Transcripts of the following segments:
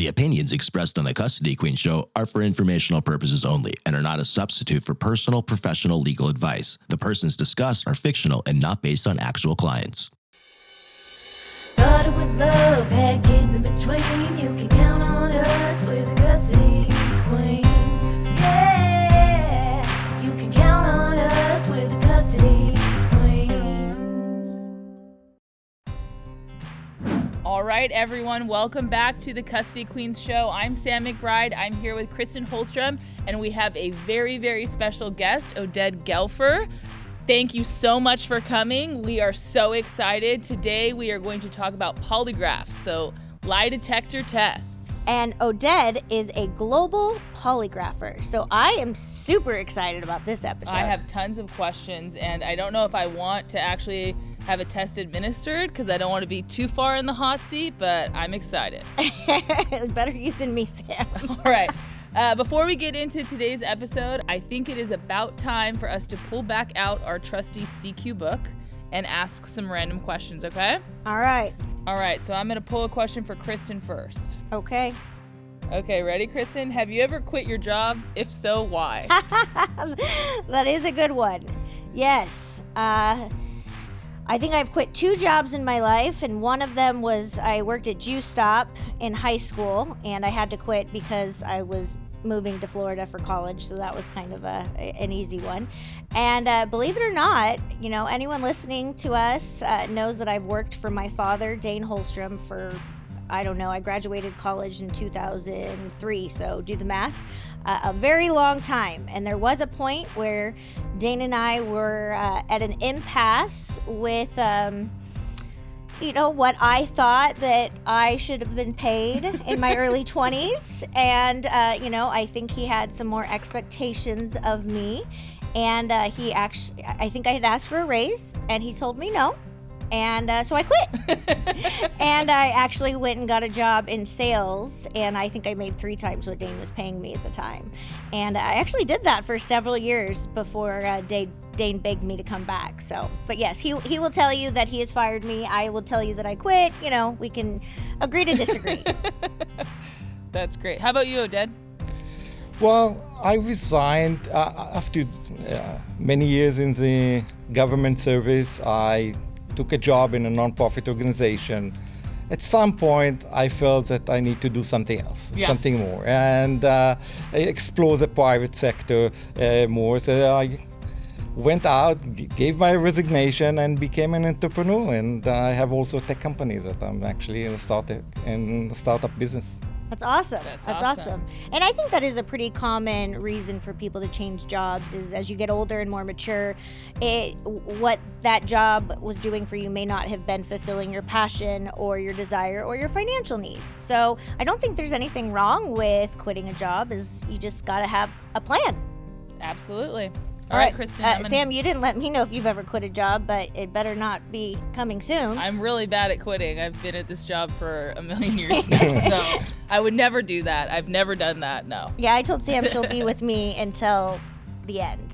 The opinions expressed on the Custody Queen Show are for informational purposes only and are not a substitute for personal, professional legal advice. The persons discussed are fictional and not based on actual clients. Thought it was love, had kids in between. You can count on us, we're the Custody Queens. Yeah, you can count on us, we're the Custody Queens. All right, everyone, welcome back to the Custody Queens Show. I'm Sam McBride. I'm here with Kristen Holstrom, and we have a very, very special guest, Oded Gelfer. Thank you so much for coming. We are so excited. Today, we are going to talk about polygraphs, so lie detector tests. And Oded is a global polygrapher, so I am super excited about this episode. I have tons of questions, and I don't know if I want to actually have a test administered because I don't want to be too far in the hot seat, but I'm excited. Better you than me, Sam. All right. Before we get into today's episode, I think it is about time for us to pull back out our trusty CQ book and ask some random questions, okay? All right. All right, so I'm going to pull a question for Kristen first. Okay. Okay, ready, Kristen? Have you ever quit your job? If so, why? That is a good one. Yes. I think I've quit 2 jobs in my life, and one of them was I worked at Juice Stop in high school, and I had to quit because I was moving to Florida for college, so that was kind of an easy one. And believe it or not, you know, anyone listening to us knows that I've worked for my father, Dane Holstrom, for, I don't know, I graduated college in 2003, so do the math. A very long time. And there was a point where Dane and I were at an impasse with, what I thought that I should have been paid in my early 20s. And, I think he had some more expectations of me. And I think I had asked for a raise, and he told me no. And so I quit. And I actually went and got a job in sales, and I think I made 3 times what Dane was paying me at the time. And I actually did that for several years before Dane begged me to come back. So, but yes, he will tell you that he has fired me. I will tell you that I quit. You know, we can agree to disagree. That's great. How about you, Oded? Well, I resigned after many years in the government service. I took a job in a non-profit organization. At some point, I felt that I need to do something else, something more, and explore the private sector more. So I went out, gave my resignation, and became an entrepreneur. And I have also a tech company that I'm actually in the startup business. That's awesome. That's awesome. And I think that is a pretty common reason for people to change jobs is as you get older and more mature, what that job was doing for you may not have been fulfilling your passion or your desire or your financial needs. So I don't think there's anything wrong with quitting a job, is you just got to have a plan. Absolutely. All right, Kristen. Sam, you didn't let me know if you've ever quit a job, but it better not be coming soon. I'm really bad at quitting. I've been at this job for a million years now, so I would never do that. I've never done that, no. Yeah, I told Sam she'll be with me until the end.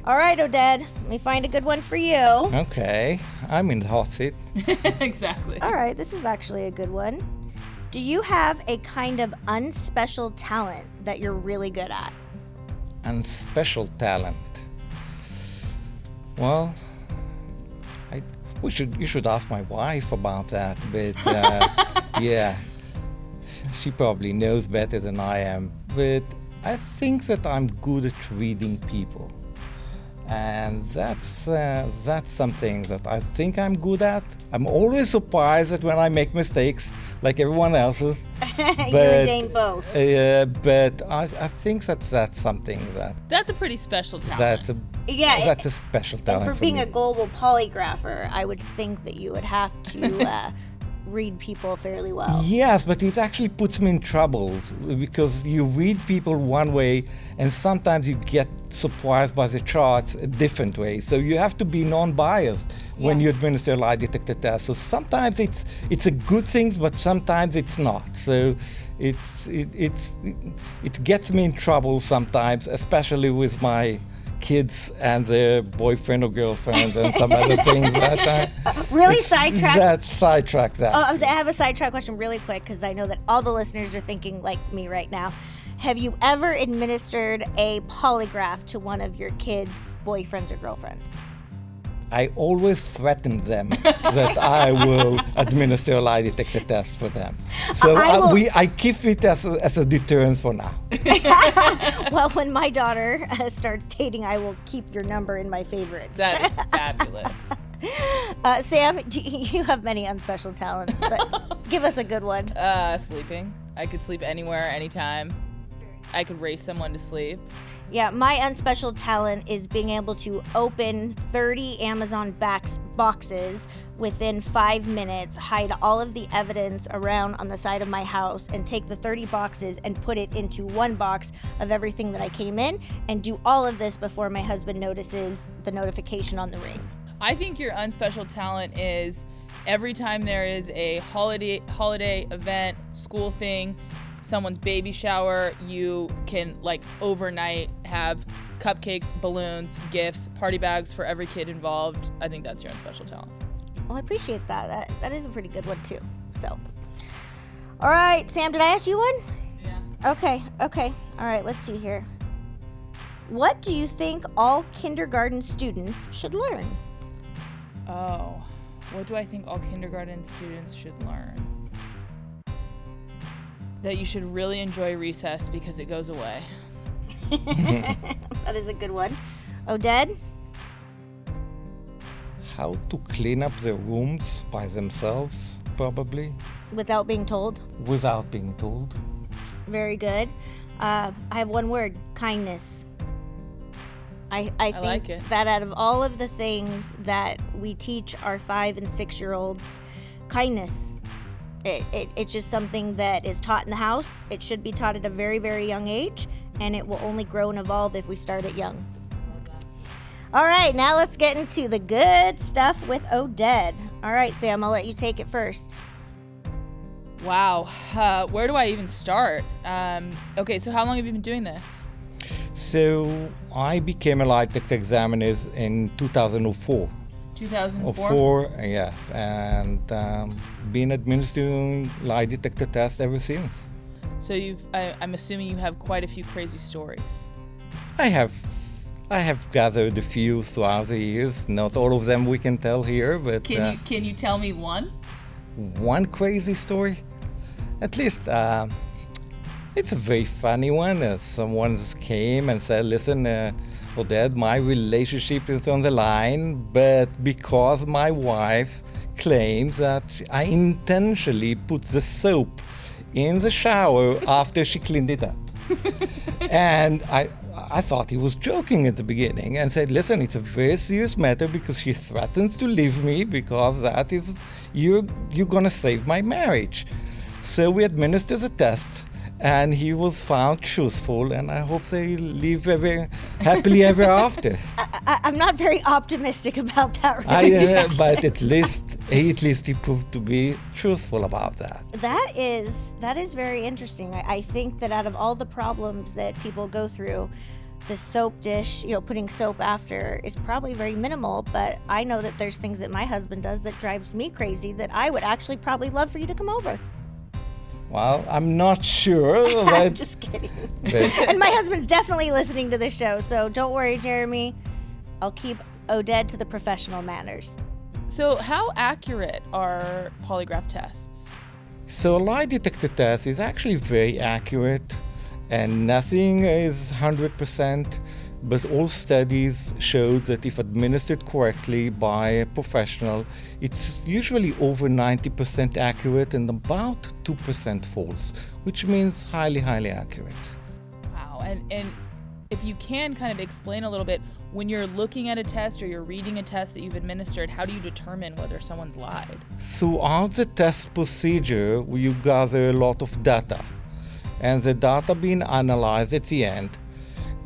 All right, Oded, let me find a good one for you. Okay, I'm in the hot seat. Exactly. All right, this is actually a good one. Do you have a kind of unspecial talent that you're really good at? Unspecial talent. Well, you should ask my wife about that, but yeah, she probably knows better than I am. But I think that I'm good at reading people, and that's something that I think I'm good at. I'm always surprised that when I make mistakes, like everyone else's. You and Dane both. But I think that's something that's a pretty special talent. That's a special talent. And for being a global polygrapher, I would think that you would have to read people fairly well. Yes, but it actually puts me in trouble because you read people one way and sometimes you get surprised by the charts a different way. So you have to be non-biased when you administer a lie detector test. So sometimes it's a good thing, but sometimes it's not. So it gets me in trouble sometimes, especially with my kids and their boyfriend or girlfriends and some other things like that. Really Sidetrack that. Oh, I have a sidetrack question really quick because I know that all the listeners are thinking like me right now. Have you ever administered a polygraph to one of your kids' boyfriends or girlfriends? I always threaten them that I will administer a lie detector test for them. So I keep it as a deterrence for now. Well, when my daughter starts dating, I will keep your number in my favorites. That is fabulous. Sam, you have many unspecial talents, but give us a good one. Sleeping. I could sleep anywhere, anytime. I could race someone to sleep. Yeah, my unspecial talent is being able to open 30 Amazon boxes within 5 minutes, hide all of the evidence around on the side of my house, and take the 30 boxes and put it into one box of everything that I came in, and do all of this before my husband notices the notification on the ring. I think your unspecial talent is every time there is a holiday event, school thing, someone's baby shower, you can like overnight have cupcakes, balloons, gifts, party bags for every kid involved. I think that's your unspecial talent. Well, I appreciate that. That is a pretty good one too. So, all right, Sam, did I ask you one? Yeah. Okay. All right, let's see here. What do you think all kindergarten students should learn? Oh, what do I think all kindergarten students should learn? That you should really enjoy recess because it goes away. That is a good one. Oded? How to clean up their rooms by themselves, probably. Without being told? Without being told. Very good. I have one word, kindness. I think like it. that out of all of the things that we teach our 5 and 6 year olds, kindness. It's just something that is taught in the house. It should be taught at a very, very young age, and it will only grow and evolve if we start it young. All right, now let's get into the good stuff with Oded. All right, Sam, I'll let you take it first. Wow, where do I even start? Okay, so how long have you been doing this? So I became a lie detector examiner in 2004. 2004? Yes, and been administering lie detector tests ever since. So I'm assuming you have quite a few crazy stories. I have gathered a few throughout the years. Not all of them we can tell here, but Can you tell me one? one crazy story, at least. It's a very funny one. Someone came and said, "Listen, Oded, my relationship is on the line, but because my wife claims that I intentionally put the soap in the shower after she cleaned it up." And I thought he was joking at the beginning and said, "Listen, it's a very serious matter because she threatens to leave me because that is, you're gonna save my marriage." So we administered the test. And he was found truthful, and I hope they live happily ever after. I'm not very optimistic about that, really. But at least he proved to be truthful about that. That is very interesting. I think that out of all the problems that people go through, the soap dish, putting soap after is probably very minimal, but I know that there's things that my husband does that drives me crazy that I would actually probably love for you to come over. Well, I'm not sure. I'm just kidding. And my husband's definitely listening to this show, so don't worry, Jeremy. I'll keep Oded to the professional manners. So how accurate are polygraph tests? So a lie detector test is actually very accurate, and nothing is 100%, but all studies show that if administered correctly by a professional, it's usually over 90% accurate and about 2% false, which means highly, highly accurate. Wow, and if you can kind of explain a little bit, when you're looking at a test or you're reading a test that you've administered, how do you determine whether someone's lied? Throughout the test procedure, you gather a lot of data, and the data being analyzed at the end.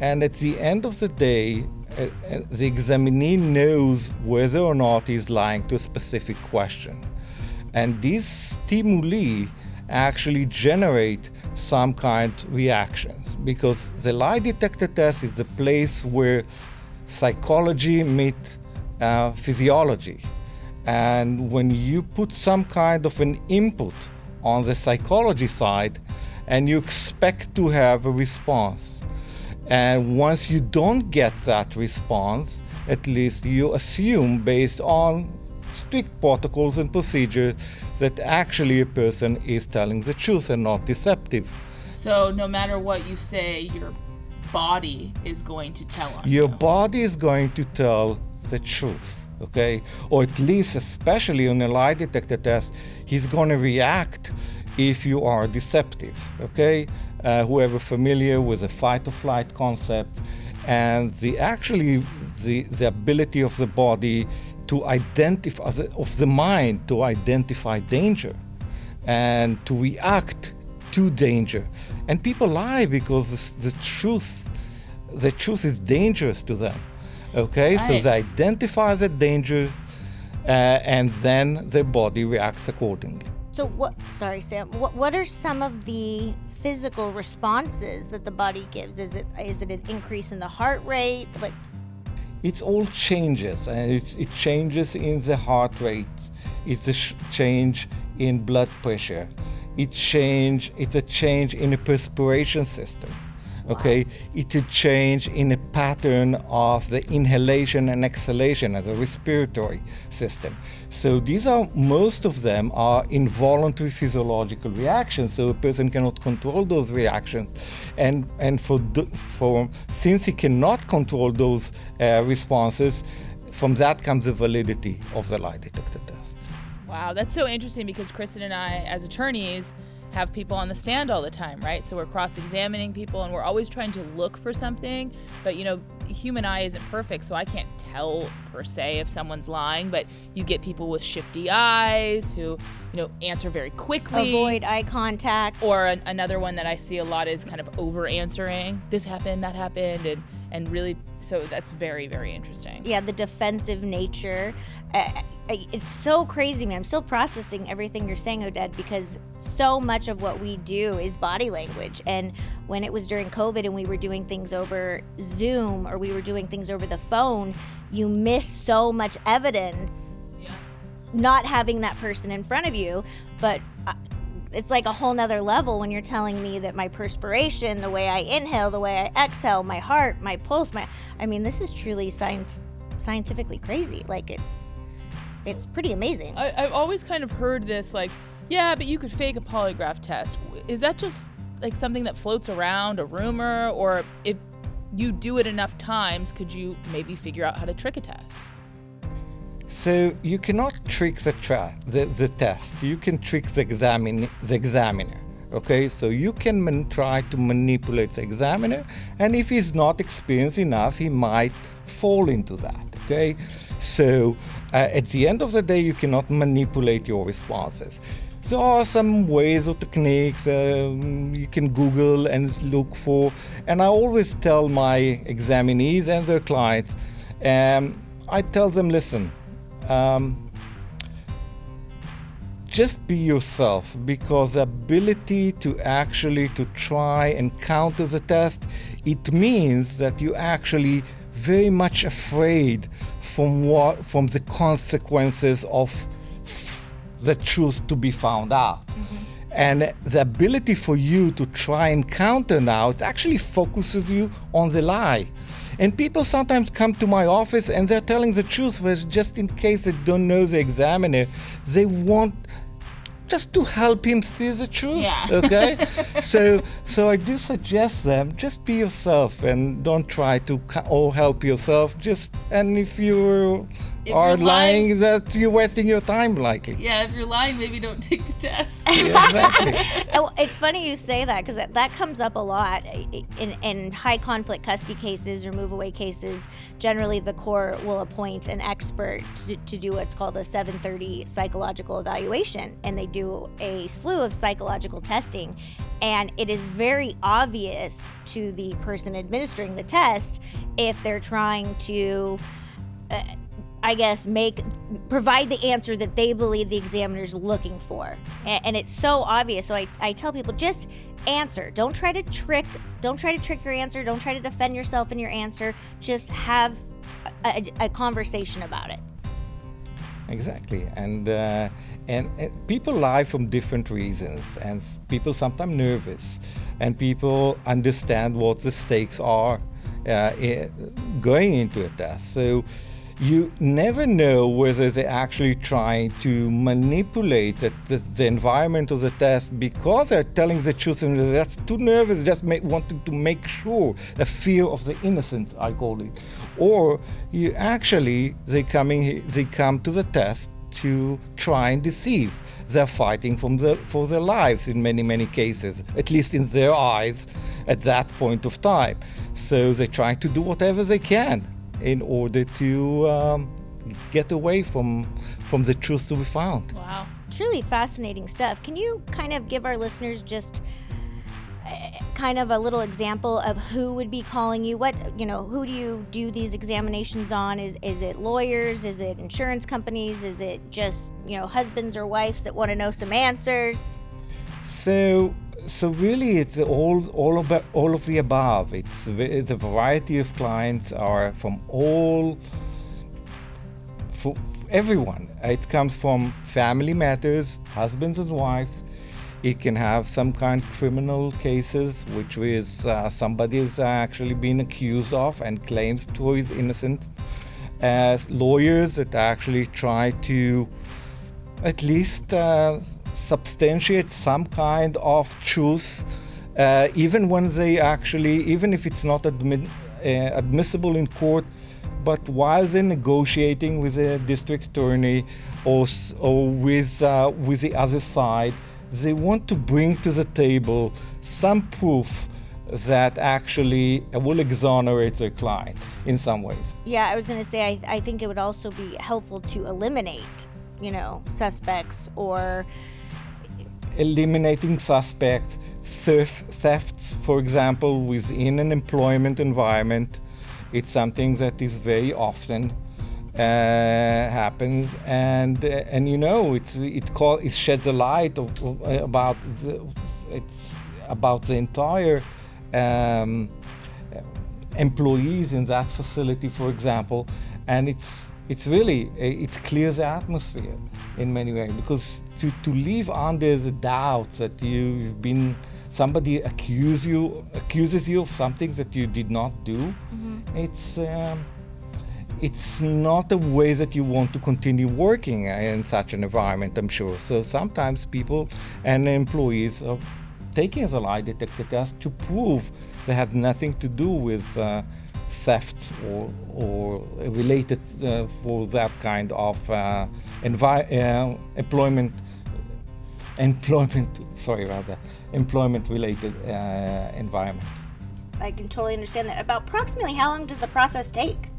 And at the end of the day, the examinee knows whether or not he's lying to a specific question. And these stimuli actually generate some kind of reactions, because the lie detector test is the place where psychology meet physiology. And when you put some kind of an input on the psychology side and you expect to have a response, and once you don't get that response, at least you assume based on strict protocols and procedures that actually a person is telling the truth and not deceptive. So no matter what you say, your body is going to tell on Your you. body is going to tell the truth, okay? Or at least, especially on a lie detector test, he's going to react if you are deceptive, okay? Whoever familiar with the fight or flight concept and the ability of the body to identify, of the mind to identify danger and to react to danger. And people lie because the truth is dangerous to them. Okay, right. So they identify the danger and then their body reacts accordingly. So sorry, Sam, what are some of the physical responses that the body gives? Is it an increase in the heart rate? Like, It's all changes, and it changes in the heart rate. It's a change in blood pressure. It's a change in the perspiration system. Okay, it's a change in a pattern of the inhalation and exhalation as a respiratory system. So most of them are involuntary physiological reactions. So a person cannot control those reactions, and since he cannot control those responses, from that comes the validity of the lie detector test. Wow, that's so interesting because Kristen and I, as attorneys, have people on the stand all the time, right? So we're cross-examining people and we're always trying to look for something, but the human eye isn't perfect, so I can't tell per se if someone's lying, but you get people with shifty eyes who, answer very quickly. avoid eye contact. Or another one that I see a lot is kind of over-answering. This happened, that happened, and really, so that's very, very interesting. Yeah, the defensive nature. It's so crazy, man. I'm still processing everything you're saying, Oded, because so much of what we do is body language. And when it was during COVID and we were doing things over Zoom or we were doing things over the phone, you miss so much evidence not having that person in front of you. But it's like a whole nother level when you're telling me that my perspiration, the way I inhale, the way I exhale, my heart, my pulse, this is truly scientifically crazy. Like it's pretty amazing. I've always kind of heard this, but you could fake a polygraph test. Is that just like something that floats around, a rumor, or if you do it enough times, could you maybe figure out how to trick a test? So you cannot trick the test. You can trick the examiner. Okay, so you can try to manipulate the examiner, and if he's not experienced enough, he might fall into that. Okay, so at the end of the day, you cannot manipulate your responses. There are some ways or techniques you can Google and look for, and I always tell my examinees and their clients, I tell them, listen, just be yourself, because the ability to try and counter the test, it means that you actually very much afraid from the consequences of the truth to be found out. Mm-hmm. And the ability for you to try and counter now, it actually focuses you on the lie. And people sometimes come to my office and they're telling the truth, but just in case they don't know the examiner, they want just to help him see the truth. Yeah. Okay? So I do suggest them, just be yourself and don't try to help yourself. And if you are lying, that you're wasting your time, likely. Yeah, if you're lying, maybe don't take the test. Yeah, exactly. It's funny you say that, because that comes up a lot in high conflict custody cases or move away cases. Generally, the court will appoint an expert to do what's called a 730 psychological evaluation, and they do a slew of psychological testing, and it is very obvious to the person administering the test if they're trying to provide the answer that they believe the examiner's looking for. And it's so obvious. So I tell people, just answer. Don't try to trick your answer. Don't try to defend yourself in your answer. Just have a conversation about it. Exactly, and people lie from different reasons, and people sometimes nervous, and people understand what the stakes are going into a test. So you never know whether they're actually trying to manipulate the environment of the test because they're telling the truth and they're just too nervous, just wanting to make sure, a fear of the innocent, I call it. Or they come to the test to try and deceive. They're fighting for their lives in many, many cases, at least in their eyes at that point of time. So they try to do whatever they can in order to get away from the truth to be found. Wow. Truly fascinating stuff. Can you kind of give our listeners just kind of a little example of who would be calling you? Who do you do these examinations on? Is it lawyers? Is it insurance companies? Is it just, husbands or wives that want to know some answers? So really, it's all of the above. It's a variety of clients are from for everyone. It comes from family matters, husbands and wives. It can have some kind of criminal cases, which is somebody is actually being accused of and claims to his innocence. As lawyers that actually try to at least substantiate some kind of truth, even if it's not admissible in court, but while they're negotiating with a district attorney or with the other side, they want to bring to the table some proof that actually will exonerate their client in some ways. Yeah, I was going to say, I think it would also be helpful to eliminate, suspects or... Eliminating suspects, thefts, for example, within an employment environment. It's something that is very often happens, and it sheds a light about the entire employees in that facility, for example, and it clears the atmosphere in many ways, because to live under the doubt that somebody accuses you of something that you did not do, it's not a way that you want to continue working in such an environment, I'm sure. So sometimes people and employees are taking the lie detector test to prove they had nothing to do with theft or related for that kind of employment-related environment. I can totally understand that. About approximately how long does the process take?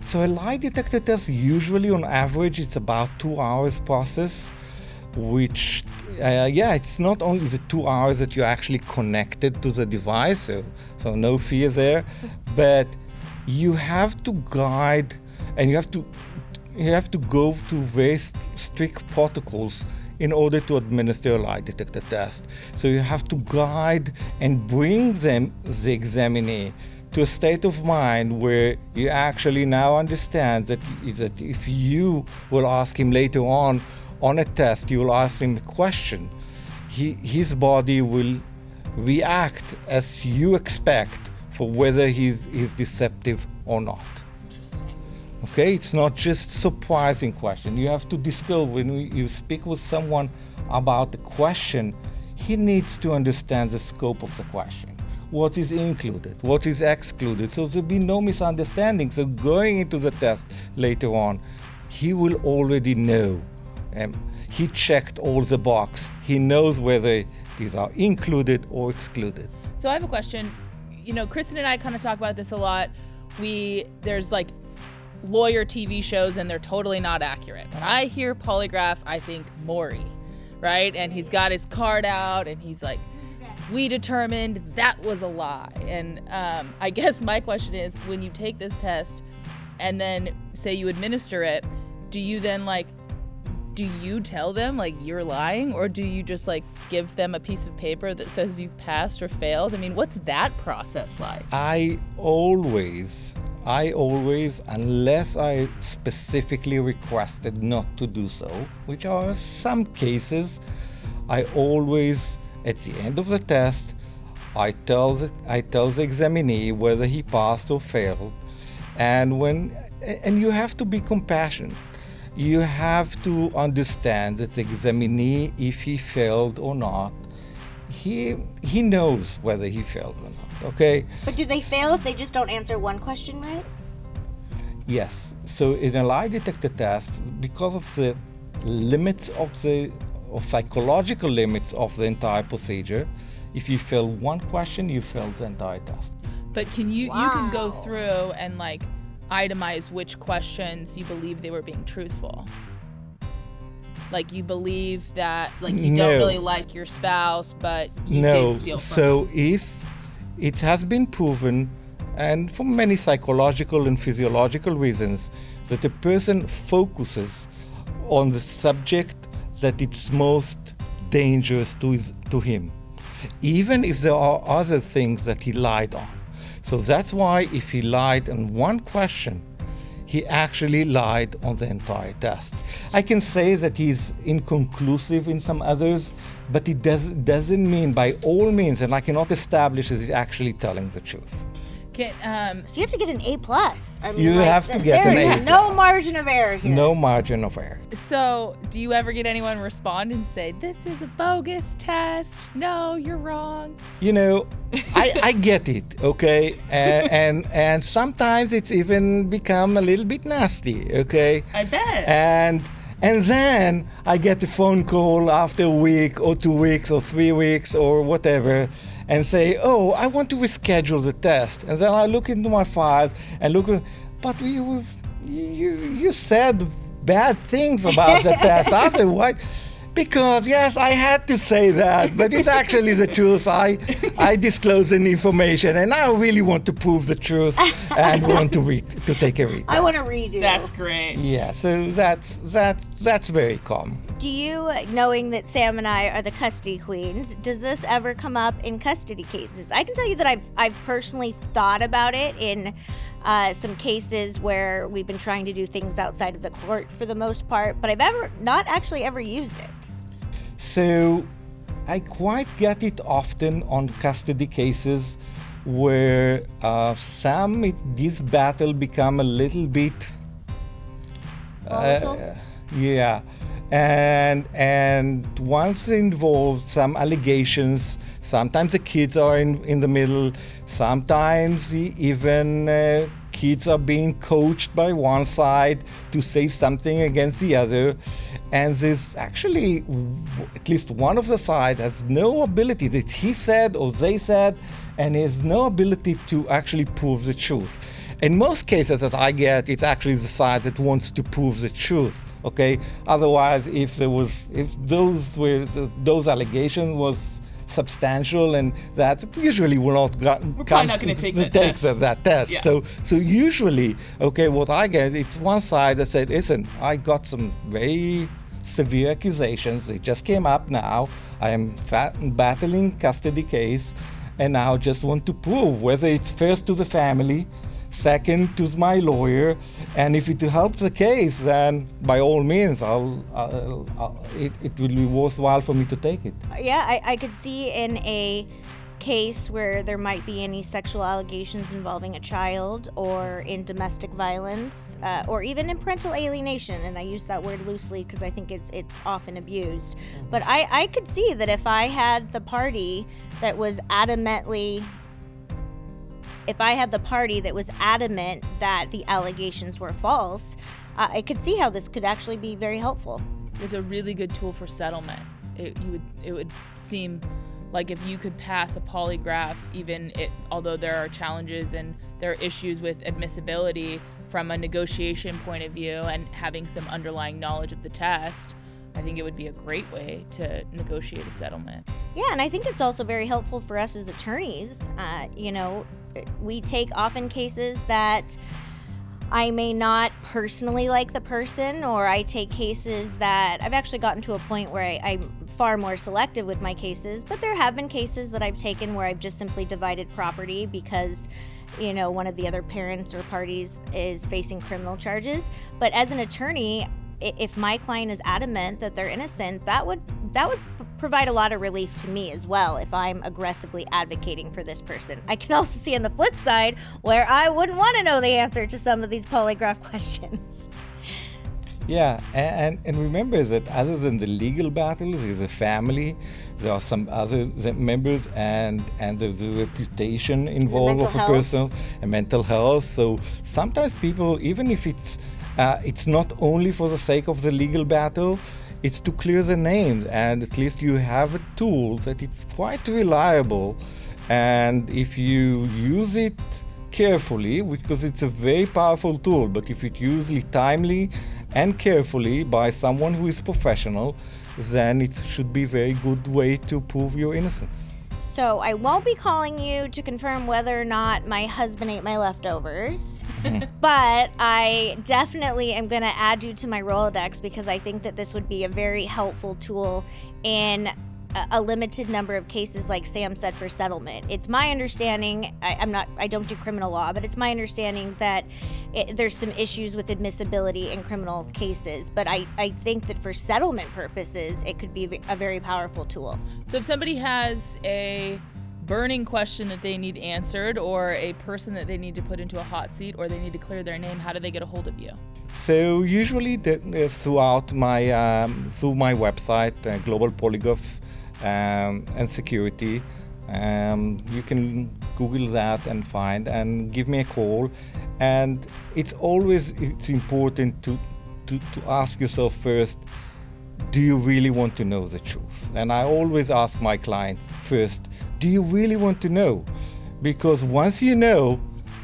So a lie detector test, usually on average, it's about 2 hours process, which, it's not only the 2 hours that you're actually connected to the device, so no fear there, but you have to guide and you have to go to very strict protocols in order to administer a lie detector test. So you have to guide and bring the examinee to a state of mind where you actually now understand that if you will ask him later on a test, you will ask him a question, his body will react as you expect for whether he's deceptive or not. Okay, it's not just surprising question. You have to discover when you speak with someone about the question, he needs to understand the scope of the question. What is included, what is excluded, so there'll be no misunderstanding. So going into the test later on, he will already know. He checked all the box. He knows whether these are included or excluded. So I have a question. Kristen and I kind of talk about this a lot. There's like lawyer TV shows and they're totally not accurate. When I hear polygraph, I think Maury, right? And he's got his card out and he's like, we determined that was a lie. And I guess my question is, when you take this test and then say you administer it, do you then do you tell them you're lying, or do you just give them a piece of paper that says you've passed or failed? I mean, what's that process like? I always I always, unless I specifically requested not to do so, which are some cases, I always, at the end of the test, I tell the examinee whether he passed or failed, and you have to be compassionate. You have to understand that the examinee, if he failed or not, he knows whether he failed or not. Okay. But do they fail if they just don't answer one question right? Yes. So in a lie detector test, because of the limits of psychological limits of the entire procedure, if you fail one question, you fail the entire test. But you can go through and like itemize which questions you believe they were being truthful. Like you believe that like you don't really like your spouse, but you did steal from So them. if it has been proven, and for many psychological and physiological reasons, that the person focuses on the subject that it's most dangerous to him, even if there are other things that he lied on. So that's why if he lied on one question, he actually lied on the entire test. I can say that he's inconclusive in some others, but it doesn't mean by all means, and I cannot establish that he's actually telling the truth. So you have to get an A+. I mean, You have to get an there's A+. no margin of error here. No margin of error. So do you ever get anyone respond and say, this is a bogus test? No, you're wrong. You know, I get it, okay? And sometimes it's even become a little bit nasty, okay? I bet. And then I get a phone call after a week or 2 weeks or 3 weeks or whatever and say, oh, I want to reschedule the test. And then I look into my files and but you said bad things about the test afterward. Because, yes, I had to say that, but it's actually the truth. I disclose an information, and I really want to prove the truth and want to take a retest. I want to redo. That's great. Yeah, so that's very common. Do you, knowing that Sam and I are the custody queens, does this ever come up in custody cases? I can tell you that I've personally thought about it in some cases where we've been trying to do things outside of the court for the most part, but I've not actually ever used it. So I quite get it often on custody cases where this battle become a little bit yeah, and once involved some allegations. Sometimes the kids are in the middle. Sometimes even kids are being coached by one side to say something against the other. And there's actually, at least one of the side has no ability that he said or they said, and has no ability to actually prove the truth. In most cases that I get, it's actually the side that wants to prove the truth. Okay. Otherwise, if those allegations was substantial, and that usually will not We're probably not going to take that test. That test. Yeah. So usually, okay, what I get, it's one side that said, listen, I got some very severe accusations. They just came up now. I am battling custody case, and now just want to prove whether it's first to the family, second to my lawyer, and if it helps the case, then by all means, it will be worthwhile for me to take it. Yeah, I could see in a case where there might be any sexual allegations involving a child, or in domestic violence, or even in parental alienation, and I use that word loosely because I think it's often abused. But I could see that if I had the party that was adamant that the allegations were false, I could see how this could actually be very helpful. It's a really good tool for settlement. It would seem like if you could pass a polygraph, although there are challenges and there are issues with admissibility from a negotiation point of view and having some underlying knowledge of the test, I think it would be a great way to negotiate a settlement. Yeah, and I think it's also very helpful for us as attorneys. We take often cases that I may not personally like the person, or I take cases that I've actually gotten to a point where I'm far more selective with my cases, but there have been cases that I've taken where I've just simply divided property because one of the other parents or parties is facing criminal charges. But as an attorney, if my client is adamant that they're innocent, that would provide a lot of relief to me as well if I'm aggressively advocating for this person. I can also see on the flip side where I wouldn't want to know the answer to some of these polygraph questions. Yeah, and remember that other than the legal battles, there's a family, there are some other members, and there's a reputation involved of a person, and mental health. So sometimes people, even if it's not only for the sake of the legal battle, it's to clear the names, and at least you have a tool that it's quite reliable, and if you use it carefully, because it's a very powerful tool, but if it's used timely and carefully by someone who is professional, then it should be a very good way to prove your innocence. So I won't be calling you to confirm whether or not my husband ate my leftovers, but I definitely am going to add you to my Rolodex because I think that this would be a very helpful tool in a limited number of cases, like Sam said, for settlement. It's my understanding, I don't do criminal law, but it's my understanding that there's some issues with admissibility in criminal cases. But I think that for settlement purposes, it could be a very powerful tool. So if somebody has a burning question that they need answered, or a person that they need to put into a hot seat, or they need to clear their name, how do they get a hold of you? So usually throughout through my website, Global Polygraph, and security. You can Google that and find and give me a call. And it's important to ask yourself first, do you really want to know the truth? And I always ask my clients first, do you really want to know? Because once you know,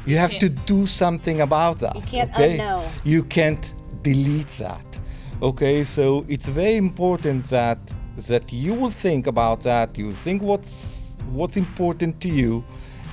you have to do something about that. You can't unknow. You can't delete that. Okay, so it's very important that you will think about that, you think what's important to you,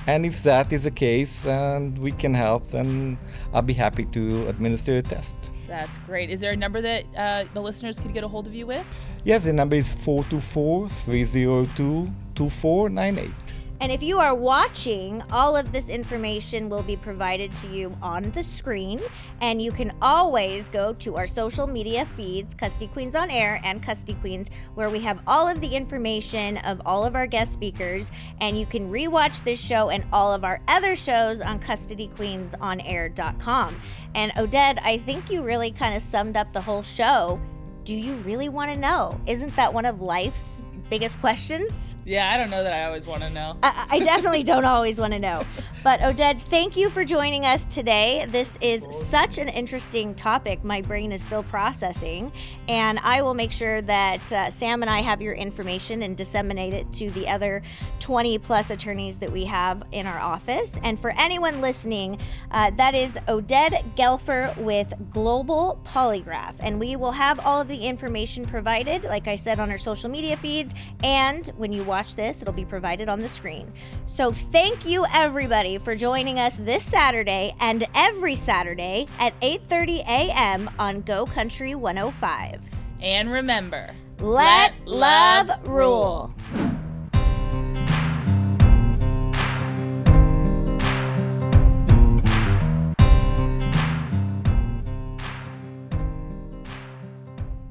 and if that is the case and we can help, then I'll be happy to administer a test. That's great. Is there a number that the listeners could get a hold of you with? Yes, the number is 424-302-2498. And if you are watching, all of this information will be provided to you on the screen. And you can always go to our social media feeds, Custody Queens on Air and Custody Queens, where we have all of the information of all of our guest speakers. And you can rewatch this show and all of our other shows on CustodyQueensOnAir.com. And Oded, I think you really kind of summed up the whole show. Do you really want to know? Isn't that one of life's biggest questions? Yeah, I don't know that I always want to know. I definitely don't always want to know. But Oded, thank you for joining us today. This is such an interesting topic. My brain is still processing. And I will make sure that Sam and I have your information and disseminate it to the other 20 plus attorneys that we have in our office. And for anyone listening, that is Oded Gelfer with Global Polygraph. And we will have all of the information provided, like I said, on our social media feeds. And when you watch this, it'll be provided on the screen. So thank you, everybody, for joining us this Saturday and every Saturday at 8:30 a.m. on Go Country 105. And remember, let love rule.